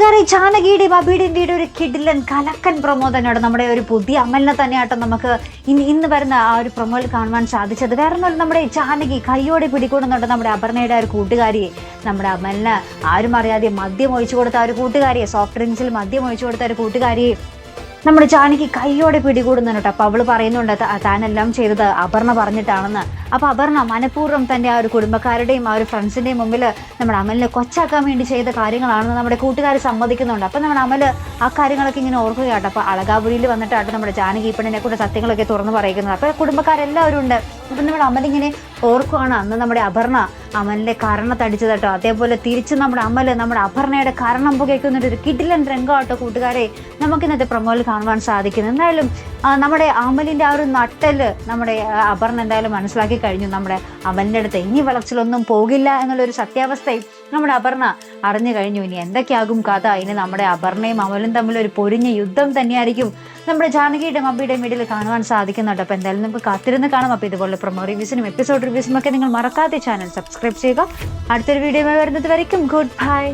കൂട്ടുകാരെ, ജാനകിയുടെയും അബിയുടെയും ഒരു കിടിലൻ കലക്കൻ പ്രൊമോ തന്നെയാണ് നമ്മുടെ ഒരു പുതിയ അമലിനെ തന്നെയാട്ടോ നമുക്ക് ഇന്ന് വരുന്ന ആ ഒരു പ്രൊമോയിൽ കാണുവാൻ സാധിച്ചത്. വേറെ ഒന്നും, നമ്മുടെ ജാനകി കൈയോടെ പിടികൂടുന്നുണ്ട് നമ്മുടെ അപർണയുടെ ആ ഒരു കൂട്ടുകാരിയെ. നമ്മുടെ അമലിന് ആരും അറിയാതെ മദ്യം ഒഴിച്ചു കൊടുത്ത ആ ഒരു കൂട്ടുകാരിയെ, സോഫ്റ്റ് ഡ്രിങ്ക്സിൽ മദ്യം ഒഴിച്ചു കൊടുത്ത ഒരു കൂട്ടുകാരിയെ നമ്മുടെ ജാനകി കൈയോടെ പിടികൂടുന്നുണ്ട് കേട്ടോ. അപ്പോൾ അവള് പറയുന്നുണ്ട് താനെല്ലാം ചെയ്തത് അപർണ പറഞ്ഞിട്ടാണെന്ന്. അപ്പോൾ അപർണ മനഃപൂർവ്വം തൻ്റെ ആ ഒരു കുടുംബക്കാരുടെയും ആ ഒരു ഫ്രണ്ട്സിൻ്റെയും മുമ്പിൽ നമ്മുടെ അമലിനെ കൊച്ചാക്കാൻ വേണ്ടി ചെയ്ത കാര്യങ്ങളാണെന്ന് നമ്മുടെ കൂട്ടുകാർ സമ്മതിക്കുന്നുണ്ട്. അപ്പം നമ്മുടെ അമൽ ആ കാര്യങ്ങളൊക്കെ ഇങ്ങനെ ഓർക്കുകയാട്ടോ. അപ്പോൾ അളകാപുരിയിൽ വന്നിട്ടാട്ടോ നമ്മുടെ ജാനകി പെണ്ണിനെ കൂടെ സത്യങ്ങളൊക്കെ തുറന്നു പറയുന്നത്. അപ്പോൾ കുടുംബക്കാരെല്ലാവരും ഉണ്ട്. അപ്പം നമ്മുടെ അമലിങ്ങനെ ഓർക്കുകയാണ് അന്ന് നമ്മുടെ അപർണ അമലിൻ്റെ കരണത്തടിച്ചത് കേട്ടോ. അതേപോലെ തിരിച്ച് നമ്മുടെ അമൽ നമ്മുടെ അപർണയുടെ കരണം പുകയ്ക്കുന്നൊരു കിടിലൻ രംഗമാട്ടോ കൂട്ടുകാരെ നമുക്കിന്നത്തെ പ്രൊമോയിൽ കാണുവാൻ സാധിക്കുന്നത്. എന്തായാലും നമ്മുടെ അമലിൻ്റെ ആ ഒരു നട്ടല് നമ്മുടെ അപർണ എന്തായാലും മനസ്സിലാക്കി കഴിഞ്ഞു. നമ്മുടെ അമലിൻ്റെ അടുത്ത് ഇനി വളർച്ചലൊന്നും പോകില്ല എന്നുള്ളൊരു സത്യാവസ്ഥയും നമ്മുടെ അപർണ അറിഞ്ഞു കഴിഞ്ഞു. ഇനി എന്തൊക്കെയാകും കഥ? ഇനി നമ്മുടെ അപർണയും അമലും തമ്മിൽ ഒരു പൊരിഞ്ഞ യുദ്ധം തന്നെയായിരിക്കും നമ്മുടെ ജാനകിയുടെയും അബിയുടെയും വീട്ടിൽ കാണുവാൻ സാധിക്കുന്നുണ്ട്. അപ്പോൾ എന്തായാലും നമുക്ക് കാത്തിരുന്ന് കാണാം. അപ്പോൾ ഇതുപോലെ പ്രൊമോ റിവ്യൂസിനും എപ്പിസോഡ് റിവ്യൂസിനും ഒക്കെ നിങ്ങൾ മറക്കാതെ ചാനൽ സബ്സ്ക്രൈബ് ചെയ്യുക. അടുത്തൊരു വീഡിയോ വരുന്നത് വരയ്ക്കും ഗുഡ് ബൈ.